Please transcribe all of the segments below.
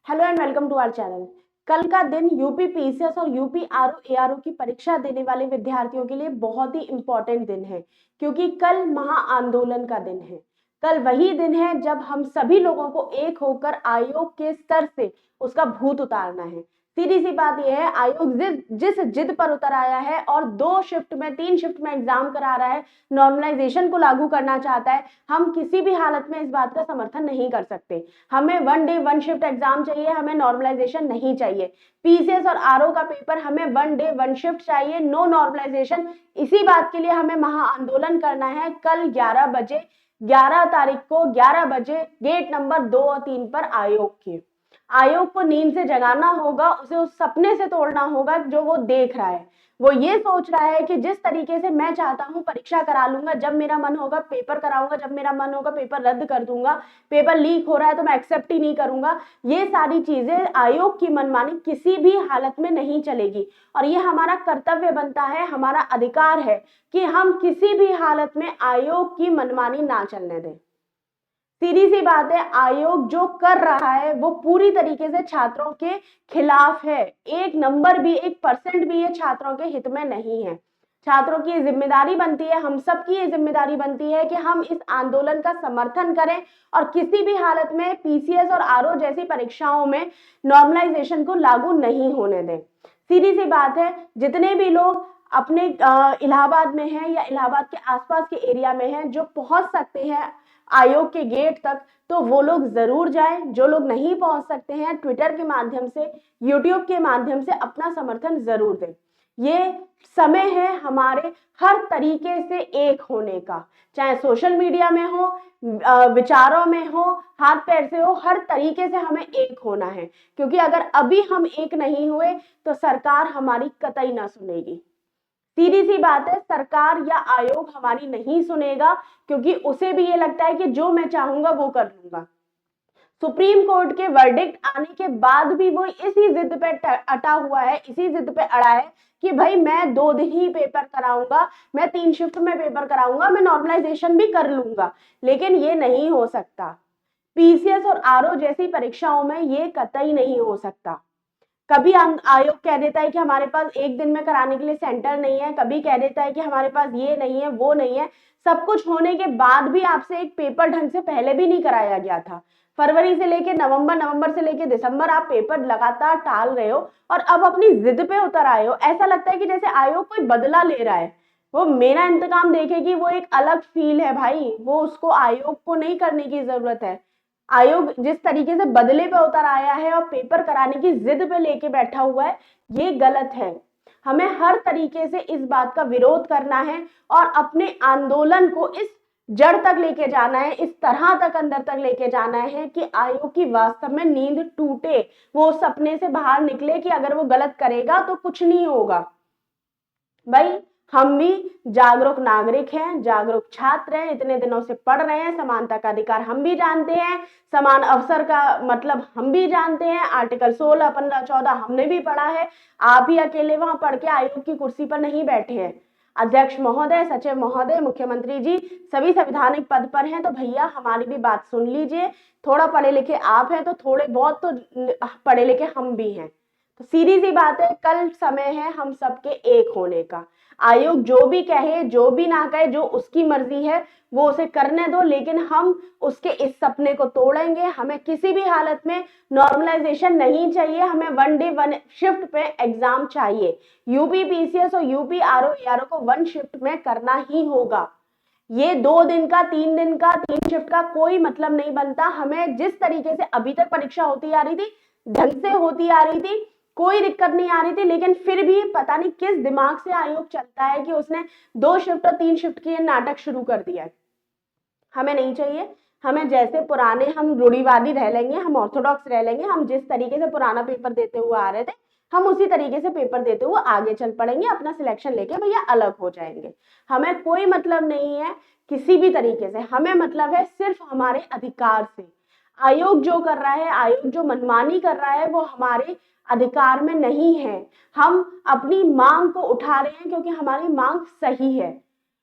Hello and welcome to our channel. कल का दिन यूपी पीसीएस और यूपी आरओ एआरओ की परीक्षा देने वाले विद्यार्थियों के लिए बहुत ही इम्पोर्टेंट दिन है, क्योंकि कल महा आंदोलन का दिन है। कल वही दिन है जब हम सभी लोगों को एक होकर आयोग के स्तर से उसका भूत उतारना है। सीधी सी बात यह है, आयोग जिस जिद पर उतर आया है और 3 शिफ्ट में एग्जाम करा रहा है, नॉर्मलाइजेशन को लागू करना चाहता है, हम किसी भी हालत में इस बात का समर्थन नहीं कर सकते। हमें 1 डे 1 शिफ्ट एग्जाम चाहिए, हमें नॉर्मलाइजेशन नहीं चाहिए। पीसीएस और आरओ का पेपर हमें 1 डे 1 शिफ्ट चाहिए, नो नॉर्मलाइजेशन। इसी बात के लिए हमें महा आंदोलन करना है। कल 11 बजे 11 तारीख को 11 बजे गेट नंबर 2 और 3 पर आयोग को नींद से जगाना होगा, उसे उस सपने से तोड़ना होगा जो वो देख रहा है। वो ये सोच रहा है कि जिस तरीके से मैं चाहता हूं परीक्षा करा लूंगा, जब मेरा मन होगा पेपर कराऊंगा, जब मेरा मन होगा पेपर रद्द कर दूंगा, पेपर लीक हो रहा है तो मैं एक्सेप्ट ही नहीं करूंगा। ये सारी चीजें आयोग की मनमानी किसी भी हालत में नहीं चलेगी और ये हमारा कर्तव्य बनता है, हमारा अधिकार है कि हम किसी भी हालत में आयोग की मनमानी ना चलने दें। सीधी सी बात है, आयोग जो कर रहा है वो पूरी तरीके से छात्रों के खिलाफ है। 1 नंबर भी 1% भी ये छात्रों के हित में नहीं है। छात्रों की जिम्मेदारी बनती है, हम सब की ये जिम्मेदारी बनती है कि हम इस आंदोलन का समर्थन करें और किसी भी हालत में पीसीएस और आरओ जैसी परीक्षाओं में नॉर्मलाइजेशन को लागू नहीं होने दें। सीधी सी बात है, जितने भी लोग अपने इलाहाबाद में हैं या इलाहाबाद के आसपास के एरिया में हैं जो पहुंच सकते हैं आयोग के गेट तक, तो वो लोग जरूर जाएं। जो लोग नहीं पहुंच सकते हैं, ट्विटर के माध्यम से, यूट्यूब के माध्यम से अपना समर्थन जरूर दें। ये समय है हमारे हर तरीके से एक होने का, चाहे सोशल मीडिया में हो, विचारों में हो, हाथ पैर से हो, हर तरीके से हमें एक होना है। क्योंकि अगर अभी हम एक नहीं हुए तो सरकार हमारी कतई ना सुनेगी। सीधी सी बात है, सरकार या आयोग हमारी नहीं सुनेगा, क्योंकि उसे भी ये लगता है कि जो मैं चाहूंगा वो कर लूंगा। सुप्रीम कोर्ट के वर्डिक्ट आने के बाद भी वो इसी जिद पे अटा हुआ है, इसी जिद पे अड़ा है कि भाई मैं 2 दिन ही पेपर कराऊंगा, मैं 3 शिफ्ट में पेपर कराऊंगा, मैं नॉर्मलाइजेशन भी कर लूंगा। लेकिन ये नहीं हो सकता। पीसीएस और आरओ जैसी परीक्षाओं में ये कतई नहीं हो सकता। कभी आयोग कह देता है कि हमारे पास 1 दिन में कराने के लिए सेंटर नहीं है, कभी कह देता है कि हमारे पास ये नहीं है, वो नहीं है। सब कुछ होने के बाद भी आपसे एक पेपर ढंग से पहले भी नहीं कराया गया था। फरवरी से लेके नवंबर, नवंबर से लेके दिसंबर आप पेपर लगातार टाल रहे हो और अब अपनी जिद पे उतर आए हो। ऐसा लगता है कि जैसे आयोग कोई बदला ले रहा है। वो मेरा इंतकाम देखेगी, वो एक अलग फील है भाई, वो उसको आयोग को नहीं करने की जरूरत है। आयोग जिस तरीके से बदले पे उतर आया है और पेपर कराने की जिद पे लेके बैठा हुआ है, ये गलत है। हमें हर तरीके से इस बात का विरोध करना है और अपने आंदोलन को इस जड़ तक लेके जाना है, इस तरह तक अंदर तक लेके जाना है कि आयोग की वास्तव में नींद टूटे, वो सपने से बाहर निकले कि अगर वो गलत करेगा तो कुछ नहीं होगा। भाई, हम भी जागरूक नागरिक हैं, जागरूक छात्र हैं, इतने दिनों से पढ़ रहे हैं, समानता का अधिकार हम भी जानते हैं, समान अवसर का मतलब हम भी जानते हैं, आर्टिकल 16, 15, 14 हमने भी पढ़ा है। आप ही अकेले वहां पढ़ के आयोग की कुर्सी पर नहीं बैठे हैं। अध्यक्ष महोदय, सचिव महोदय, मुख्यमंत्री जी सभी संवैधानिक पद पर हैं, तो भैया हमारी भी बात सुन लीजिए। थोड़ा पढ़े लिखे आप हैं तो थोड़े बहुत तो पढ़े लिखे हम भी हैं। तो सीधी सी बात है, कल समय है हम सबके एक होने का। आयोग जो भी कहे, जो भी ना कहे, जो उसकी मर्जी है वो उसे करने दो, लेकिन हम उसके इस सपने को तोड़ेंगे। हमें किसी भी हालत में नॉर्मलाइजेशन नहीं चाहिए, हमें 1 डे 1 शिफ्ट पे एग्जाम चाहिए। यूपी पीसीएस और यूपी आरओ एआरओ को 1 शिफ्ट में करना ही होगा। ये 2 दिन का, 3 दिन का, 3 शिफ्ट का कोई मतलब नहीं बनता। हमें जिस तरीके से अभी तक परीक्षा होती आ रही थी, ढंग से होती आ रही थी, कोई दिक्कत नहीं आ रही थी, लेकिन फिर भी पता नहीं किस दिमाग से आयोग चलता है कि उसने 2 शिफ्ट और 3 शिफ्ट की नाटक शुरू कर दिया है। हमें नहीं चाहिए। हमें जैसे पुराने, हम रूढ़िवादी रह लेंगे, हम ऑर्थोडॉक्स रह लेंगे, हम जिस तरीके से पुराना पेपर देते हुए आ रहे थे हम उसी तरीके से पेपर देते हुए आगे चल पड़ेंगे, अपना सिलेक्शन लेके भैया अलग हो जाएंगे। हमें कोई मतलब नहीं है किसी भी तरीके से, हमें मतलब है सिर्फ हमारे अधिकार से। आयोग जो कर रहा है, आयोग जो मनमानी कर रहा है, वो हमारे अधिकार में नहीं है। हम अपनी मांग को उठा रहे हैं क्योंकि हमारी मांग सही है।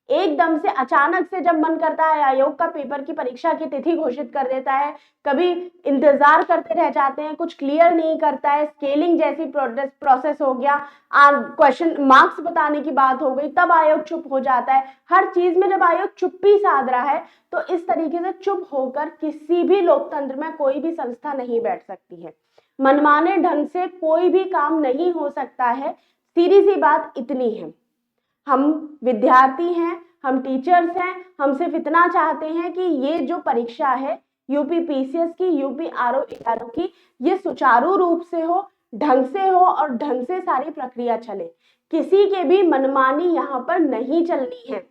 एकदम से अचानक से जब मन करता है आयोग का पेपर की परीक्षा की तिथि घोषित कर देता है, कभी इंतजार करते रह जाते हैं, कुछ क्लियर नहीं करता है, स्केलिंग जैसी प्रोसेस हो गया, क्वेश्चन मार्क्स बताने की बात हो गई, तब आयोग चुप हो जाता है। हर चीज में जब आयोग चुप्पी साध रहा है, तो इस तरीके से चुप होकर किसी भी लोकतंत्र में कोई भी संस्था नहीं बैठ सकती है। मनमाने ढंग से कोई भी काम नहीं हो सकता है। सीधी सी बात इतनी है। हम विद्यार्थी हैं, हम टीचर्स हैं, हम सिर्फ इतना चाहते हैं कि ये जो परीक्षा है यूपी पीसीएस की, यूपी आरओ एआरओ की, ये सुचारू रूप से हो, ढंग से हो और ढंग से सारी प्रक्रिया चले। किसी के भी मनमानी यहाँ पर नहीं चलनी है।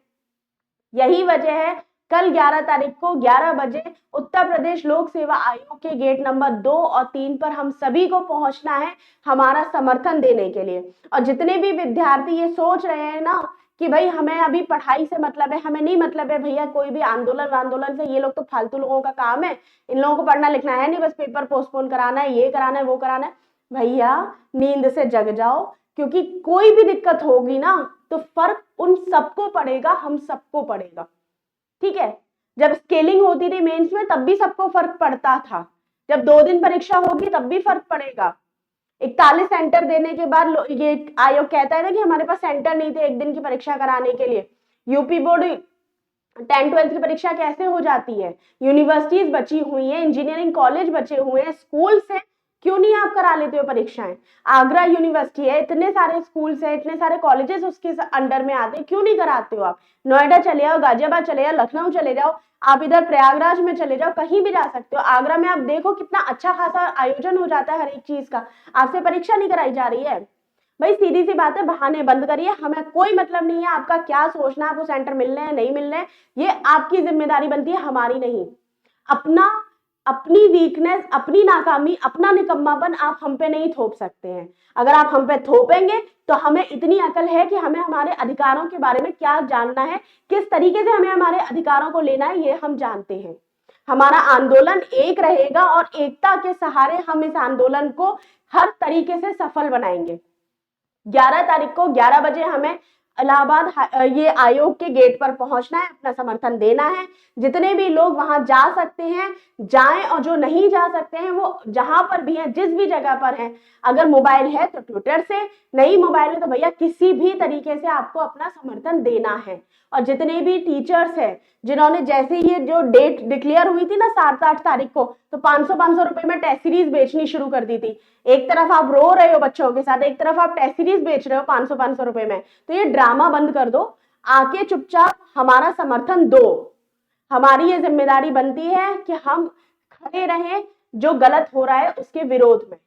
यही वजह है कल 11 तारीख को 11 बजे उत्तर प्रदेश लोक सेवा आयोग के गेट नंबर 2 और 3 पर हम सभी को पहुंचना है हमारा समर्थन देने के लिए। और जितने भी विद्यार्थी ये सोच रहे हैं ना कि भाई हमें अभी पढ़ाई से मतलब है, हमें नहीं मतलब है भैया कोई भी आंदोलन से, ये लोग तो फालतू लोगों का काम है, इन लोगों को पढ़ना लिखना है नहीं, बस पेपर पोस्टपोन कराना है, ये कराना है, वो कराना है। भैया नींद से जग जाओ, क्योंकि कोई भी दिक्कत होगी ना तो फर्क उन सबको पड़ेगा, हम सबको पड़ेगा। ठीक है, जब स्केलिंग होती थी मेंस में तब भी सबको फर्क पड़ता था, जब 2 दिन परीक्षा होगी तब भी फर्क पड़ेगा। 41 सेंटर देने के बाद ये आयोग कहता है ना कि हमारे पास सेंटर नहीं थे 1 दिन की परीक्षा कराने के लिए। यूपी बोर्ड 10-12 की परीक्षा कैसे हो जाती है? यूनिवर्सिटीज बची हुई है, इंजीनियरिंग कॉलेज बचे हुए हैं, स्कूल से क्यों नहीं आप करा लेते हो परीक्षाएं? आगरा यूनिवर्सिटी है, इतने सारे स्कूल्स है, इतने सारे कॉलेजेस उसके अंडर में आते हैं, क्यों नहीं कराते हो आप? नोएडा चले जाओ, गाजियाबाद चले जाओ, लखनऊ चले जाओ, आप इधर प्रयागराज में चले जाओ, कहीं भी जा सकते हो। आगरा में आप देखो कितना अच्छा खासा आयोजन हो जाता है हर एक चीज का, आपसे परीक्षा नहीं कराई जा रही है। भाई सीधी सी बात है, बहाने बंद करिए, हमें कोई मतलब नहीं है आपका क्या सोचना है, आपको सेंटर मिलने हैं नहीं मिलने हैं, ये आपकी जिम्मेदारी बनती है, हमारी नहीं। अपना अपनी वीकनेस, अपनी नाकामी, अपना निकम्मापन आप हम पे नहीं थोप सकते हैं। अगर आप हम पे थोपेंगे तो हमें इतनी अकल है कि हमें हमारे अधिकारों के बारे में क्या जानना है, किस तरीके से हमें हमारे अधिकारों को लेना है, ये हम जानते हैं। हमारा आंदोलन एक रहेगा और एकता के सहारे हम इस आंदोलन को हर तरीके से सफल बनाएंगे। 11 तारीख को 11 बजे हमें इलाहाबाद ये आयोग के गेट पर पहुंचना है, अपना समर्थन देना है। जितने भी लोग वहां जा सकते हैं जाएं, और जो नहीं जा सकते हैं वो जहां पर भी हैं, जिस भी जगह पर हैं, अगर मोबाइल है तो ट्विटर से, नहीं मोबाइल है तो भैया किसी भी तरीके से आपको अपना समर्थन देना है। और जितने भी टीचर्स हैं जिन्होंने जैसे ये जो डेट डिक्लेयर हुई थी ना 7-8 तारीख को, तो 500-500 रुपए में टेस्ट सीरीज बेचनी शुरू कर दी थी। एक तरफ आप रो रहे हो बच्चों के साथ, एक तरफ आप टेस्ट सीरीज बेच रहे हो 500-500 रुपए में, तो ये ड्रामा बंद कर दो, आके चुपचाप हमारा समर्थन दो। हमारी ये जिम्मेदारी बनती है कि हम खड़े रहें जो गलत हो रहा है उसके विरोध में।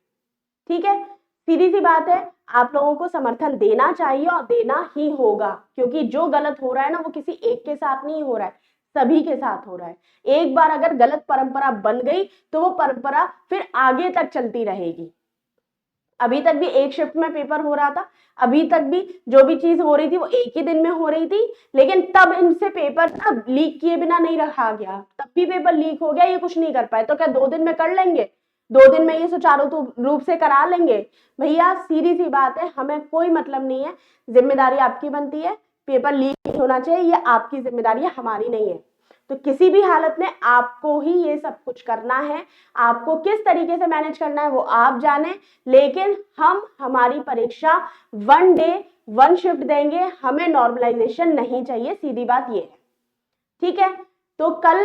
ठीक है, सीधी सी बात है, आप लोगों को समर्थन देना चाहिए और देना ही होगा, क्योंकि जो गलत हो रहा है ना वो किसी एक के साथ नहीं हो रहा है, सभी के साथ हो रहा है। एक बार अगर गलत परंपरा बन गई तो वो परंपरा फिर आगे तक चलती रहेगी। अभी तक भी एक शिफ्ट में पेपर हो रहा था, अभी तक भी जो भी चीज हो रही थी वो एक ही दिन में हो रही थी, लेकिन तब इनसे पेपर ना लीक किए बिना नहीं रखा गया, तब भी पेपर लीक हो गया, ये कुछ नहीं कर पाए, तो क्या 2 दिन में कर लेंगे? 2 दिन में ये सुचारू रूप से करा लेंगे? भैया सीधी सी बात है, हमें कोई मतलब नहीं है, जिम्मेदारी आपकी बनती है, पेपर लीक नहीं होना चाहिए, ये आपकी जिम्मेदारी है, हमारी नहीं है। तो किसी भी हालत में आपको ही ये सब कुछ करना है, आपको किस तरीके से मैनेज करना है वो आप जाने, लेकिन हम हमारी परीक्षा 1 डे 1 शिफ्ट देंगे, हमें नॉर्मलाइजेशन नहीं चाहिए, सीधी बात ये है। ठीक है, तो कल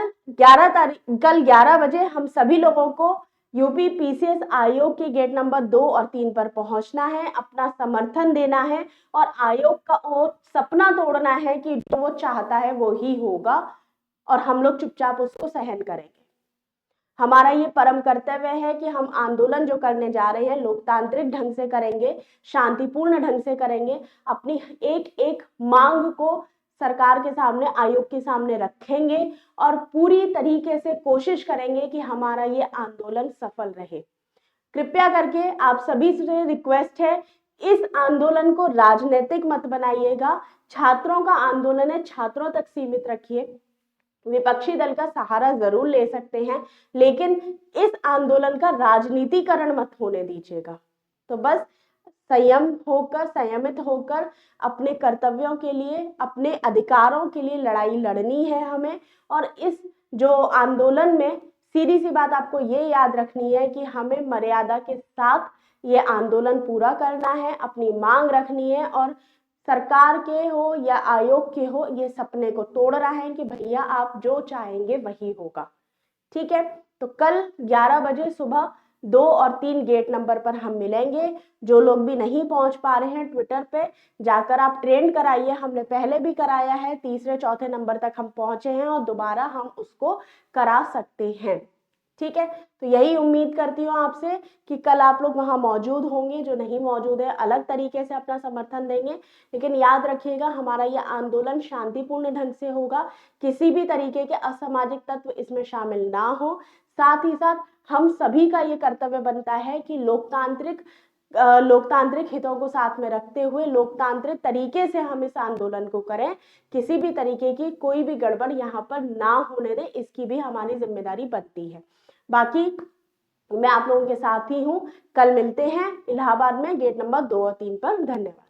11 बजे हम सभी लोगों को यूपी पीसीएस आयोग के गेट नंबर 2 और 3 पर पहुंचना है, अपना समर्थन देना है और आयोग का और सपना तोड़ना है कि जो वो चाहता है वो ही होगा और हम लोग चुपचाप उसको सहन करेंगे। हमारा ये परम कर्तव्य है कि हम आंदोलन जो करने जा रहे हैं लोकतांत्रिक ढंग से करेंगे, शांतिपूर्ण ढंग से करेंगे, अपनी एक एक मांग को सरकार के सामने, आयोग के सामने रखेंगे और पूरी तरीके से कोशिश करेंगे कि हमारा ये आंदोलन सफल रहे। कृपया करके आप सभी से रिक्वेस्ट है, इस आंदोलन को राजनीतिक मत बनाइएगा। छात्रों का आंदोलन है, छात्रों तक सीमित रखिए। विपक्षी दल का सहारा जरूर ले सकते हैं, लेकिन इस आंदोलन का राजनीतिकरण मत होने दीजिएगा। तो बस संयमित होकर अपने कर्तव्यों के लिए, अपने अधिकारों के लिए लड़ाई लड़नी है हमें। और इस जो आंदोलन में सीधी सी बात आपको ये याद रखनी है कि हमें मर्यादा के साथ ये आंदोलन पूरा करना है, अपनी मांग रखनी है। और सरकार के हो या आयोग के हो, ये सपने को तोड़ रहा है कि भैया आप जो चाहेंगे वही होगा। ठीक है, तो कल 11 बजे सुबह 2 और 3 गेट नंबर पर हम मिलेंगे। जो लोग भी नहीं पहुंच पा रहे हैं, ट्विटर पे जाकर आप ट्रेंड कराइए, हमने पहले भी कराया है, तीसरे चौथे नंबर तक हम पहुंचे हैं और दोबारा हम उसको करा सकते हैं। ठीक है, तो यही उम्मीद करती हूँ आपसे कि कल आप लोग वहां मौजूद होंगे। जो नहीं मौजूद है अलग तरीके से अपना समर्थन देंगे, लेकिन याद रखिएगा हमारा यह आंदोलन शांतिपूर्ण ढंग से होगा, किसी भी तरीके के असामाजिक तत्व इसमें शामिल ना हो। साथ ही साथ हम सभी का ये कर्तव्य बनता है कि लोकतांत्रिक हितों को साथ में रखते हुए लोकतांत्रिक तरीके से हम इस आंदोलन को करें, किसी भी तरीके की कोई भी गड़बड़ यहाँ पर ना होने दें, इसकी भी हमारी जिम्मेदारी बनती है। बाकी मैं आप लोगों के साथ ही हूँ, कल मिलते हैं इलाहाबाद में गेट नंबर 2 और 3 पर। धन्यवाद।